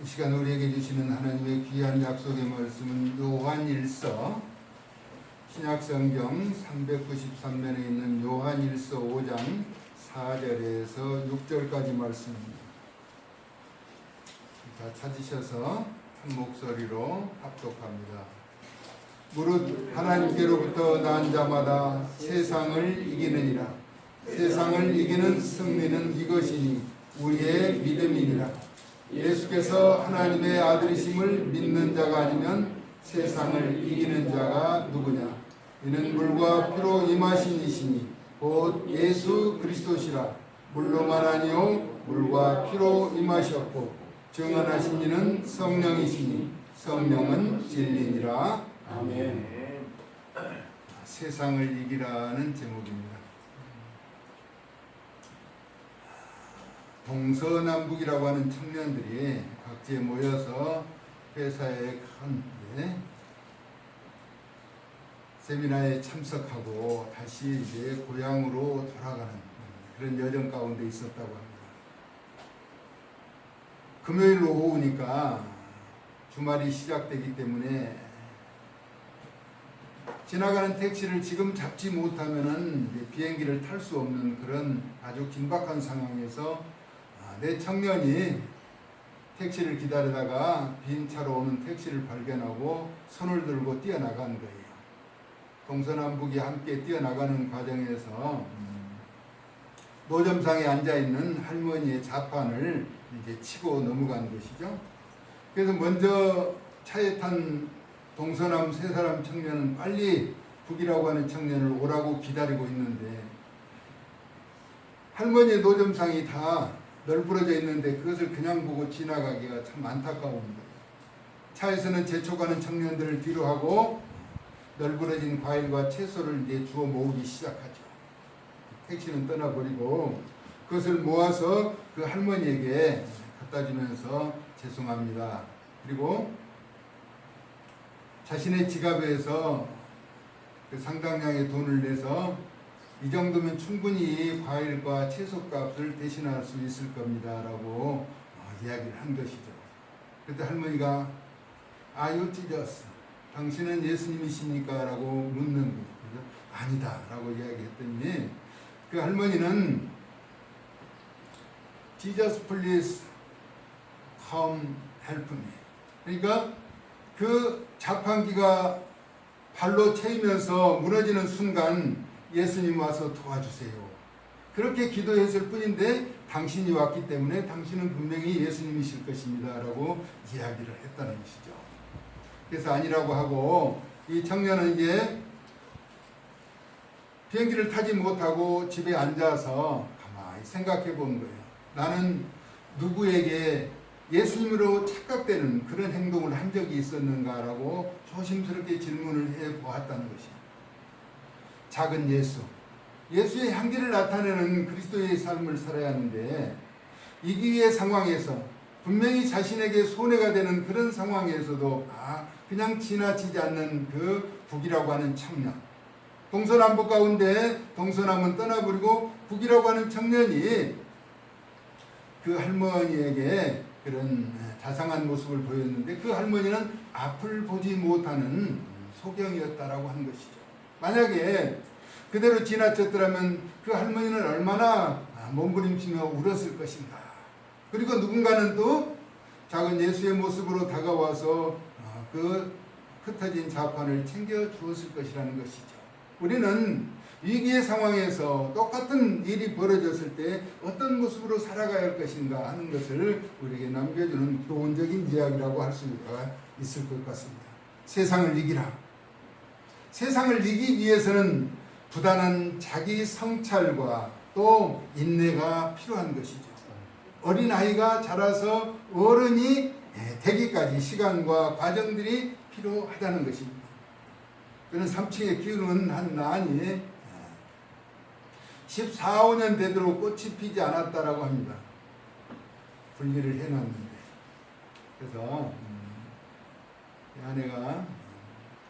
이 시간 우리에게 주시는 하나님의 귀한 약속의 말씀은 요한일서, 신약성경 393면에 있는 요한일서 5장 4절에서 6절까지 말씀입니다. 다 찾으셔서 한 목소리로 합독합니다. 무릇 하나님께로부터 난 자마다 세상을 이기느니라. 세상을 이기는 승리는 이것이니 우리의 믿음이니라. 예수께서 하나님의 아들이심을 믿는 자가 아니면 세상을 이기는 자가 누구냐? 이는 물과 피로 임하신 이시니 곧 예수 그리스도시라. 물로만 아니요 물과 피로 임하셨고 증언하신 이는 성령이시니 성령은 진리니라. 아멘. 세상을 이기라는 제목입니다. 동서남북이라고 하는 청년들이 각지에 모여서 회사에 큰 세미나에 참석하고 다시 이제 고향으로 돌아가는 그런 여정 가운데 있었다고 합니다. 금요일 오후니까 주말이 시작되기 때문에 지나가는 택시를 지금 잡지 못하면은 비행기를 탈 수 없는 그런 아주 긴박한 상황에서 내 청년이 택시를 기다리다가 빈차로 오는 택시를 발견하고 손을 들고 뛰어나간 거예요. 동서남북이 함께 뛰어나가는 과정에서 노점상에 앉아있는 할머니의 자판을 이제 치고 넘어간 것이죠. 그래서 먼저 차에 탄 동서남 세 사람 청년은 빨리 북이라고 하는 청년을 오라고 기다리고 있는데 할머니의 노점상이 다 널브러져 있는데 그것을 그냥 보고 지나가기가 참 안타까웁니다. 차에서는 재촉하는 청년들을 뒤로 하고 널브러진 과일과 채소를 이제 주워 모으기 시작하죠. 택시는 떠나버리고 그것을 모아서 그 할머니에게 갖다 주면서 죄송합니다. 그리고 자신의 지갑에서 그 상당량의 돈을 내서 이 정도면 충분히 과일과 채소값을 대신할 수 있을 겁니다 라고 이야기를 한 것이죠. 그때 할머니가 You Jesus, 당신은 예수님이십니까? 라고 묻는 거예요. 아니다 라고 이야기했더니 그 할머니는 Jesus please come help me. 그러니까 그 자판기가 발로 채이면서 무너지는 순간 예수님 와서 도와주세요. 그렇게 기도했을 뿐인데 당신이 왔기 때문에 당신은 분명히 예수님이실 것입니다 라고 이야기를 했다는 것이죠. 그래서 아니라고 하고 이 청년은 이제 비행기를 타지 못하고 집에 앉아서 가만히 생각해 본 거예요. 나는 누구에게 예수님으로 착각되는 그런 행동을 한 적이 있었는가라고 조심스럽게 질문을 해 보았다는 것이죠. 작은 예수, 예수의 향기를 나타내는 그리스도의 삶을 살아야 하는데 위기의 상황에서 분명히 자신에게 손해가 되는 그런 상황에서도 그냥 지나치지 않는 그 북이라고 하는 청년, 동서남북 가운데 동서남은 떠나버리고 북이라고 하는 청년이 그 할머니에게 그런 자상한 모습을 보였는데 그 할머니는 앞을 보지 못하는 소경이었다라고 한 것이죠. 만약에 그대로 지나쳤더라면 그 할머니는 얼마나 몸부림치며 울었을 것인가. 그리고 누군가는 또 작은 예수의 모습으로 다가와서 그 흩어진 자판을 챙겨 주었을 것이라는 것이죠. 우리는 위기의 상황에서 똑같은 일이 벌어졌을 때 어떤 모습으로 살아가야 할 것인가 하는 것을 우리에게 남겨주는 교훈적인 이야기라고 할 수가 있을 것 같습니다. 세상을 이기라. 세상을 이기기 위해서는 부단한 자기 성찰과 또 인내가 필요한 것이죠. 어린아이가 자라서 어른이 되기까지 시간과 과정들이 필요하다는 것입니다. 그는 3층에 키우는 한 난이 14, 15년 되도록 꽃이 피지 않았다라고 합니다. 분리를 해놨는데. 그래서 아내가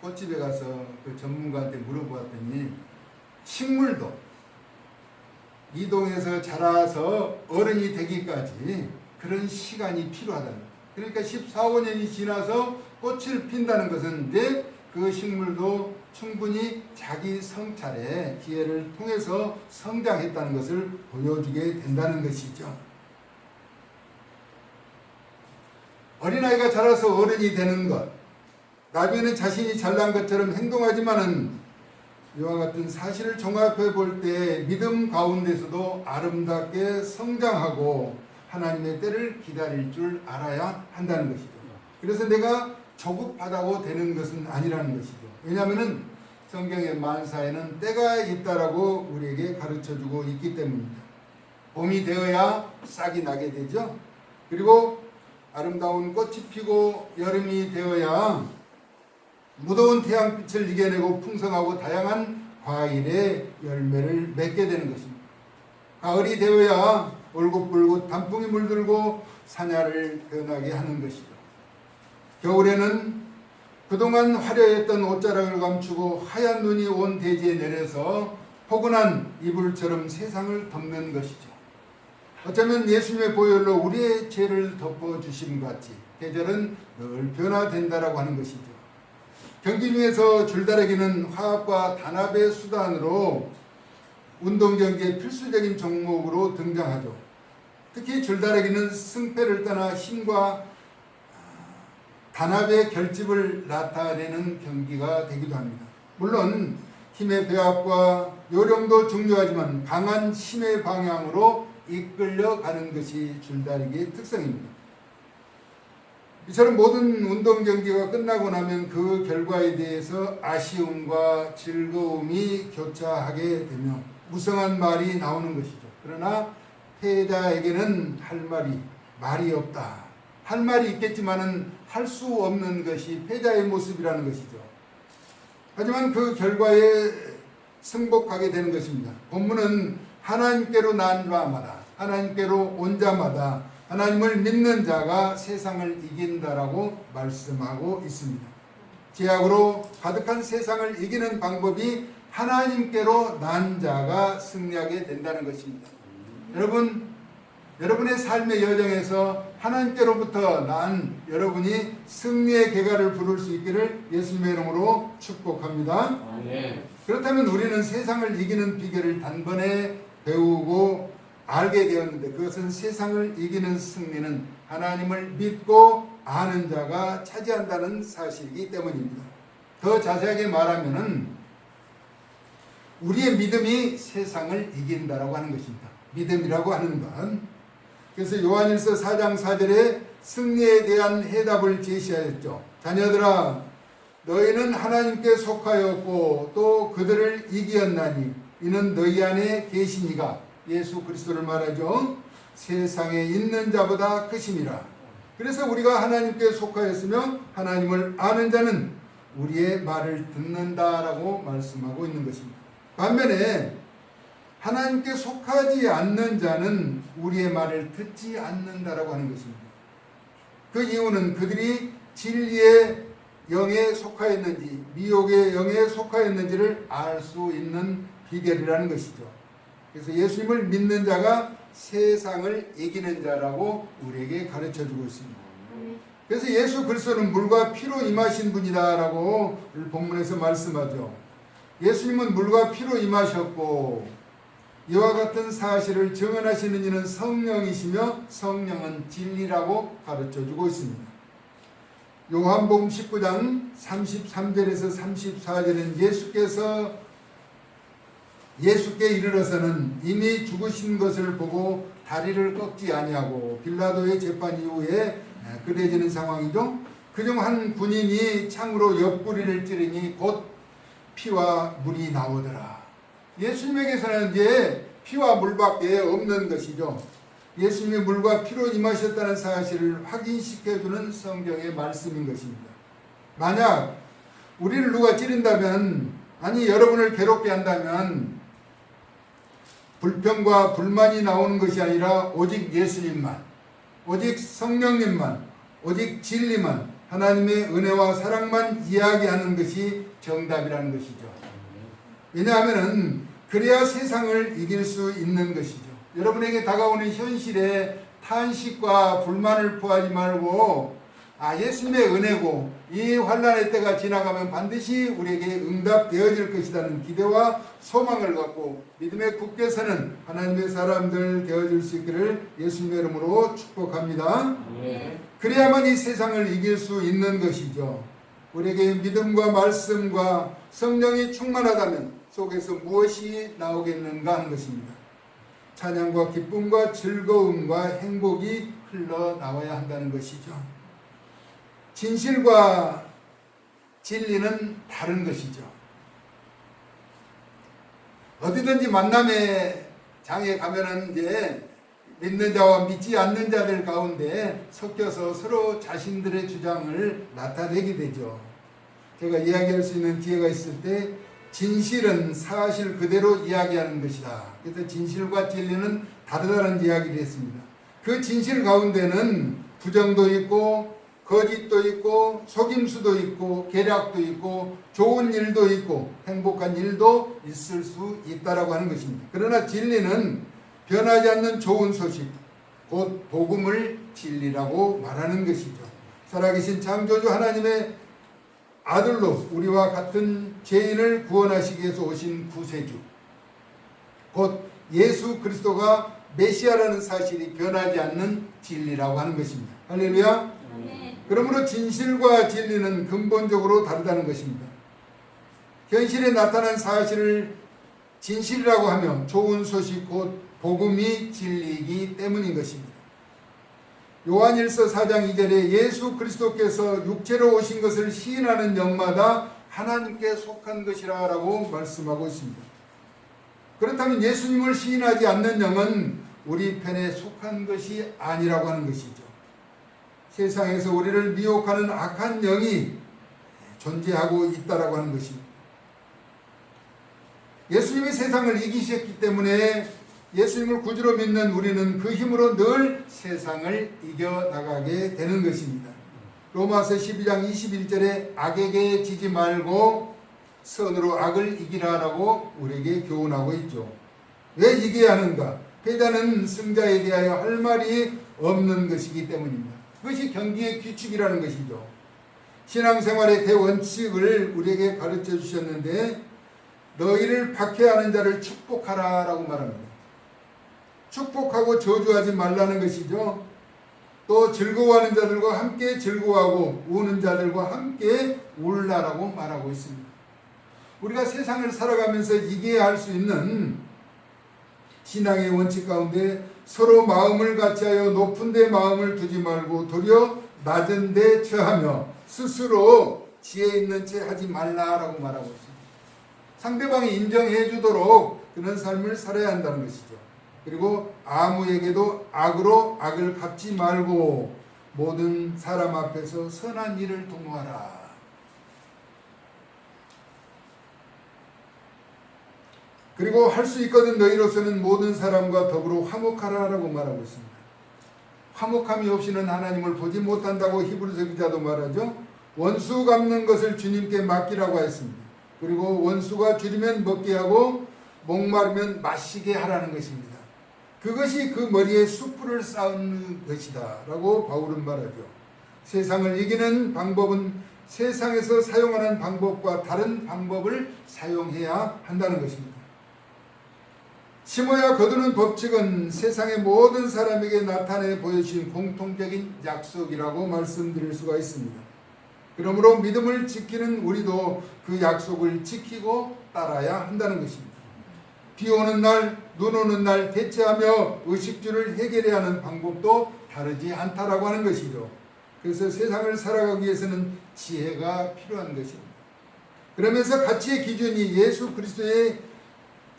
꽃집에 가서 그 전문가한테 물어보았더니 식물도 이동해서 자라서 어른이 되기까지 그런 시간이 필요하다는 거예요. 그러니까 14, 15년이 지나서 꽃을 핀다는 것은 이제 그 식물도 충분히 자기 성찰의 기회를 통해서 성장했다는 것을 보여주게 된다는 것이죠. 어린아이가 자라서 어른이 되는 것, 나중에는 자신이 잘난 것처럼 행동하지만은 이와 같은 사실을 종합해 볼 때 믿음 가운데서도 아름답게 성장하고 하나님의 때를 기다릴 줄 알아야 한다는 것이죠. 그래서 내가 조급하다고 되는 것은 아니라는 것이죠. 왜냐하면 성경의 만사에는 때가 있다라고 우리에게 가르쳐주고 있기 때문입니다. 봄이 되어야 싹이 나게 되죠. 그리고 아름다운 꽃이 피고 여름이 되어야 무더운 태양빛을 이겨내고 풍성하고 다양한 과일의 열매를 맺게 되는 것입니다. 가을이 되어야 울긋불긋 단풍이 물들고 사냐를 변하게 하는 것이죠. 겨울에는 그동안 화려했던 옷자락을 감추고 하얀 눈이 온 대지에 내려서 포근한 이불처럼 세상을 덮는 것이죠. 어쩌면 예수님의 보혈로 우리의 죄를 덮어주심 같이 계절은 늘 변화된다라고 하는 것이죠. 경기 중에서 줄다리기는 화합과 단합의 수단으로 운동 경기의 필수적인 종목으로 등장하죠. 특히 줄다리기는 승패를 떠나 힘과 단합의 결집을 나타내는 경기가 되기도 합니다. 물론 힘의 배합과 요령도 중요하지만 강한 힘의 방향으로 이끌려가는 것이 줄다리기의 특성입니다. 이처럼 모든 운동 경기가 끝나고 나면 그 결과에 대해서 아쉬움과 즐거움이 교차하게 되며 무성한 말이 나오는 것이죠. 그러나 패자에게는 할 말이 없다. 할 말이 있겠지만은 할 수 없는 것이 패자의 모습이라는 것이죠. 하지만 그 결과에 승복하게 되는 것입니다. 본문은 하나님께로 난 자마다, 하나님께로 온 자마다, 하나님을 믿는 자가 세상을 이긴다라고 말씀하고 있습니다. 죄악으로 가득한 세상을 이기는 방법이 하나님께로 난 자가 승리하게 된다는 것입니다. 여러분의 삶의 여정에서 하나님께로부터 난 여러분이 승리의 계가를 부를 수 있기를 예수님의 이름으로 축복합니다. 네. 그렇다면 우리는 세상을 이기는 비결을 단번에 배우고 알게 되었는데 그것은 세상을 이기는 승리는 하나님을 믿고 아는 자가 차지한다는 사실이기 때문입니다. 더 자세하게 말하면은 우리의 믿음이 세상을 이긴다라고 하는 것입니다. 믿음이라고 하는 건 그래서 요한일서 4장 4절에 승리에 대한 해답을 제시하였죠. 자녀들아 너희는 하나님께 속하였고 또 그들을 이기었나니 이는 너희 안에 계시니가 예수 그리스도를 말하죠. 세상에 있는 자보다 크심이라. 그래서 우리가 하나님께 속하였으며 하나님을 아는 자는 우리의 말을 듣는다라고 말씀하고 있는 것입니다. 반면에 하나님께 속하지 않는 자는 우리의 말을 듣지 않는다라고 하는 것입니다. 그 이유는 그들이 진리의 영에 속하였는지 미혹의 영에 속하였는지를 알 수 있는 비결이라는 것이죠. 그래서 예수님을 믿는 자가 세상을 이기는 자라고 우리에게 가르쳐주고 있습니다. 그래서 예수 그리스도는 물과 피로 임하신 분이다라고 본문에서 말씀하죠. 예수님은 물과 피로 임하셨고 이와 같은 사실을 증언하시는 이는 성령이시며 성령은 진리라고 가르쳐주고 있습니다. 요한복음 19장 33절에서 34절은 예수께 이르러서는 이미 죽으신 것을 보고 다리를 꺾지 아니하고 빌라도의 재판 이후에 그래지는 상황이죠. 그중 한 군인이 창으로 옆구리를 찌르니 곧 피와 물이 나오더라. 예수님에게서는 이제 피와 물밖에 없는 것이죠. 예수님이 물과 피로 임하셨다는 사실을 확인시켜주는 성경의 말씀인 것입니다. 만약 우리를 누가 찌른다면, 아니 여러분을 괴롭게 한다면 불평과 불만이 나오는 것이 아니라 오직 예수님만, 오직 성령님만, 오직 진리만, 하나님의 은혜와 사랑만 이야기하는 것이 정답이라는 것이죠. 왜냐하면 그래야 세상을 이길 수 있는 것이죠. 여러분에게 다가오는 현실에 탄식과 불만을 포하지 말고 예수님의 은혜고 이 환난의 때가 지나가면 반드시 우리에게 응답되어질 것이라는 기대와 소망을 갖고 믿음에 굳게 서는 하나님의 사람들 되어질 수 있기를 예수님의 이름으로 축복합니다. 그래야만 이 세상을 이길 수 있는 것이죠. 우리에게 믿음과 말씀과 성령이 충만하다면 속에서 무엇이 나오겠는가 하는 것입니다. 찬양과 기쁨과 즐거움과 행복이 흘러나와야 한다는 것이죠. 진실과 진리는 다른 것이죠. 어디든지 만남의 장에 가면은 이제 믿는 자와 믿지 않는 자들 가운데 섞여서 서로 자신들의 주장을 나타내게 되죠. 제가 이야기할 수 있는 기회가 있을 때 진실은 사실 그대로 이야기하는 것이다. 그래서 진실과 진리는 다르다는 이야기를 했습니다. 그 진실 가운데는 부정도 있고 거짓도 있고 속임수도 있고 계략도 있고 좋은 일도 있고 행복한 일도 있을 수 있다라고 하는 것입니다. 그러나 진리는 변하지 않는 좋은 소식, 곧 복음을 진리라고 말하는 것이죠. 살아계신 창조주 하나님의 아들로 우리와 같은 죄인을 구원하시기 위해서 오신 구세주, 곧 예수 그리스도가 메시아라는 사실이 변하지 않는 진리라고 하는 것입니다. 할렐루야. 그러므로 진실과 진리는 근본적으로 다르다는 것입니다. 현실에 나타난 사실을 진실이라고 하며 좋은 소식 곧 복음이 진리이기 때문인 것입니다. 요한일서 4장 2절에 예수 그리스도께서 육체로 오신 것을 시인하는 영마다 하나님께 속한 것이라 라고 말씀하고 있습니다. 그렇다면 예수님을 시인하지 않는 영은 우리 편에 속한 것이 아니라고 하는 것이죠. 세상에서 우리를 미혹하는 악한 영이 존재하고 있다라고 하는 것입니다. 예수님이 세상을 이기셨기 때문에 예수님을 구주로 믿는 우리는 그 힘으로 늘 세상을 이겨나가게 되는 것입니다. 로마서 12장 21절에 악에게 지지 말고 선으로 악을 이기라라고 우리에게 교훈하고 있죠. 왜 이겨야 하는가? 패자는 승자에 대하여 할 말이 없는 것이기 때문입니다. 그것이 경기의 규칙이라는 것이죠. 신앙생활의 대원칙을 우리에게 가르쳐 주셨는데 너희를 박해하는 자를 축복하라 라고 말합니다. 축복하고 저주하지 말라는 것이죠. 또 즐거워하는 자들과 함께 즐거워하고 우는 자들과 함께 울라라고 말하고 있습니다. 우리가 세상을 살아가면서 이겨야 할 수 있는 신앙의 원칙 가운데 서로 마음을 같이하여 높은 데 마음을 두지 말고 도리어 낮은 데 처하며 스스로 지혜 있는 채 하지 말라라고 말하고 있습니다. 상대방이 인정해 주도록 그런 삶을 살아야 한다는 것이죠. 그리고 아무에게도 악으로 악을 갚지 말고 모든 사람 앞에서 선한 일을 도모하라. 그리고 할 수 있거든 너희로서는 모든 사람과 더불어 화목하라라고 말하고 있습니다. 화목함이 없이는 하나님을 보지 못한다고 히브리서 기자도 말하죠. 원수 갚는 것을 주님께 맡기라고 했습니다. 그리고 원수가 줄이면 먹게 하고 목마르면 마시게 하라는 것입니다. 그것이 그 머리에 숯불을 쌓는 것이다 라고 바울은 말하죠. 세상을 이기는 방법은 세상에서 사용하는 방법과 다른 방법을 사용해야 한다는 것입니다. 심어야 거두는 법칙은 세상의 모든 사람에게 나타내 보여주신 공통적인 약속이라고 말씀드릴 수가 있습니다. 그러므로 믿음을 지키는 우리도 그 약속을 지키고 따라야 한다는 것입니다. 비 오는 날, 눈 오는 날 대체하며 의식주를 해결해야 하는 방법도 다르지 않다라고 하는 것이죠. 그래서 세상을 살아가기 위해서는 지혜가 필요한 것입니다. 그러면서 가치의 기준이 예수 그리스도의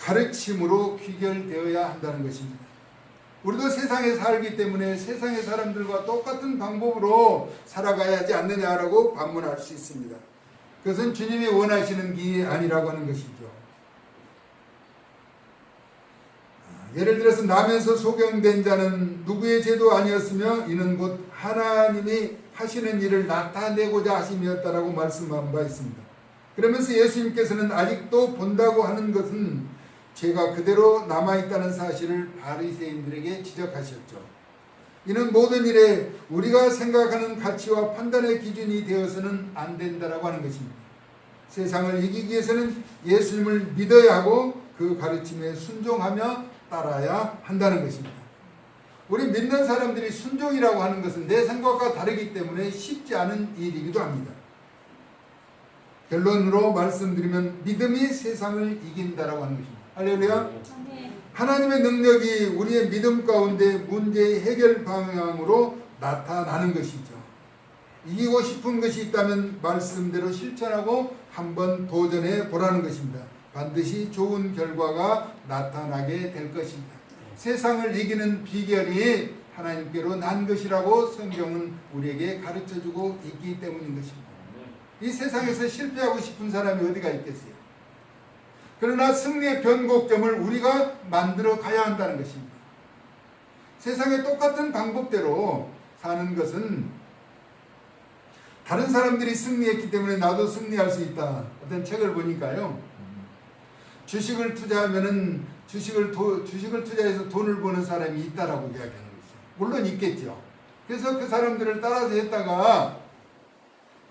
가르침으로 귀결되어야 한다는 것입니다. 우리도 세상에 살기 때문에 세상의 사람들과 똑같은 방법으로 살아가야 하지 않느냐라고 반문할 수 있습니다. 그것은 주님이 원하시는 길이 아니라고 하는 것이죠. 예를 들어서 나면서 소경된 자는 누구의 죄도 아니었으며 이는 곧 하나님이 하시는 일을 나타내고자 하심이었다라고 말씀한 바 있습니다. 그러면서 예수님께서는 아직도 본다고 하는 것은 죄가 그대로 남아있다는 사실을 바리새인들에게 지적하셨죠. 이는 모든 일에 우리가 생각하는 가치와 판단의 기준이 되어서는 안 된다라고 하는 것입니다. 세상을 이기기 위해서는 예수님을 믿어야 하고 그 가르침에 순종하며 따라야 한다는 것입니다. 우리 믿는 사람들이 순종이라고 하는 것은 내 생각과 다르기 때문에 쉽지 않은 일이기도 합니다. 결론으로 말씀드리면 믿음이 세상을 이긴다라고 하는 것입니다. 할렐루야. 하나님의 능력이 우리의 믿음 가운데 문제의 해결 방향으로 나타나는 것이죠. 이기고 싶은 것이 있다면 말씀대로 실천하고 한번 도전해 보라는 것입니다. 반드시 좋은 결과가 나타나게 될 것입니다. 세상을 이기는 비결이 하나님께로 난 것이라고 성경은 우리에게 가르쳐주고 있기 때문인 것입니다. 이 세상에서 실패하고 싶은 사람이 어디가 있겠어요? 그러나 승리의 변곡점을 우리가 만들어 가야 한다는 것입니다. 세상의 똑같은 방법대로 사는 것은 다른 사람들이 승리했기 때문에 나도 승리할 수 있다. 어떤 책을 보니까요. 주식을 투자하면은 주식을 투자해서 돈을 버는 사람이 있다라고 이야기하는 거죠. 물론 있겠죠. 그래서 그 사람들을 따라서 했다가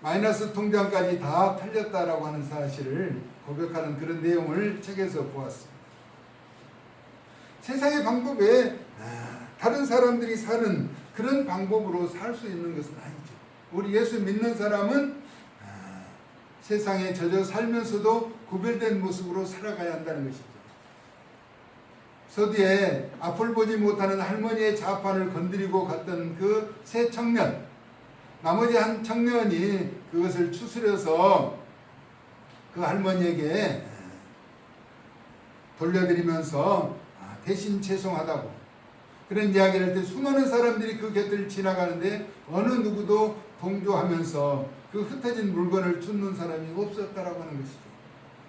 마이너스 통장까지 다 털렸다라고 하는 사실을 고백하는 그런 내용을 책에서 보았습니다. 세상의 방법에 다른 사람들이 사는 그런 방법으로 살 수 있는 것은 아니죠. 우리 예수 믿는 사람은 세상에 젖어 살면서도 구별된 모습으로 살아가야 한다는 것이죠. 서두에 앞을 보지 못하는 할머니의 자판을 건드리고 갔던 그 세 청년, 나머지 한 청년이 그것을 추스려서 그 할머니에게 돌려드리면서 대신 죄송하다고 그런 이야기를 할 때 수많은 사람들이 그 곁을 지나가는데 어느 누구도 동조하면서 그 흩어진 물건을 줍는 사람이 없었다라고 하는 것이죠.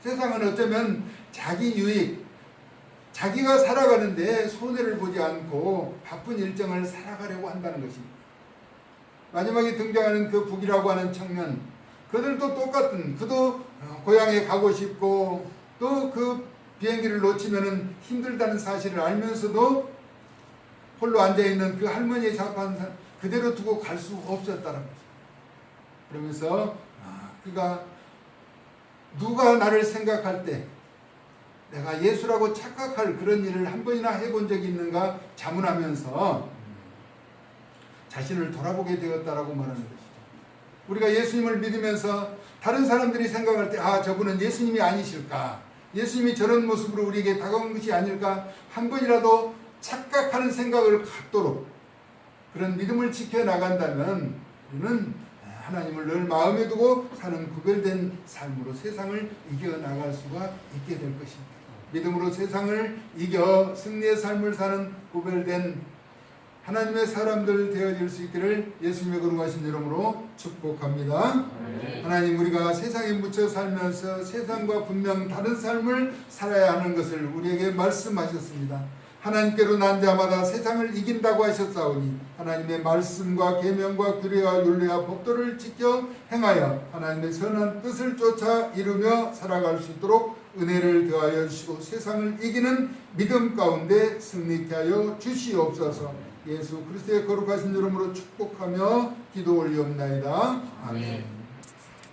세상은 어쩌면 자기 유익, 자기가 살아가는데 손해를 보지 않고 바쁜 일정을 살아가려고 한다는 것입니다. 마지막에 등장하는 그 북이라고 하는 청년, 그들도 똑같은, 그도 고향에 가고 싶고 또 그 비행기를 놓치면 힘들다는 사실을 알면서도 홀로 앉아있는 그 할머니의 자판 그대로 두고 갈 수 없었다는 거죠. 그러면서 그가 누가 나를 생각할 때 내가 예수라고 착각할 그런 일을 한 번이나 해본 적이 있는가 자문하면서 자신을 돌아보게 되었다라고 말하는 것이죠. 우리가 예수님을 믿으면서 다른 사람들이 생각할 때 저분은 예수님이 아니실까? 예수님이 저런 모습으로 우리에게 다가온 것이 아닐까? 한 번이라도 착각하는 생각을 갖도록 그런 믿음을 지켜나간다면 우리는 하나님을 늘 마음에 두고 사는 구별된 삶으로 세상을 이겨나갈 수가 있게 될 것입니다. 믿음으로 세상을 이겨 승리의 삶을 사는 구별된 하나님의 사람들 되어질 수 있기를 예수님의 거룩하신 이름으로 축복합니다. 하나님, 우리가 세상에 묻혀 살면서 세상과 분명 다른 삶을 살아야 하는 것을 우리에게 말씀하셨습니다. 하나님께로 난 자마다 세상을 이긴다고 하셨사오니 하나님의 말씀과 계명과 규례와 율례와 법도를 지켜 행하여 하나님의 선한 뜻을 쫓아 이루며 살아갈 수 있도록 은혜를 더하여 주시고 세상을 이기는 믿음 가운데 승리케 하여 주시옵소서. 예수 그리스도의 거룩하신 이름으로 축복하며 기도 올리옵나이다. 아멘.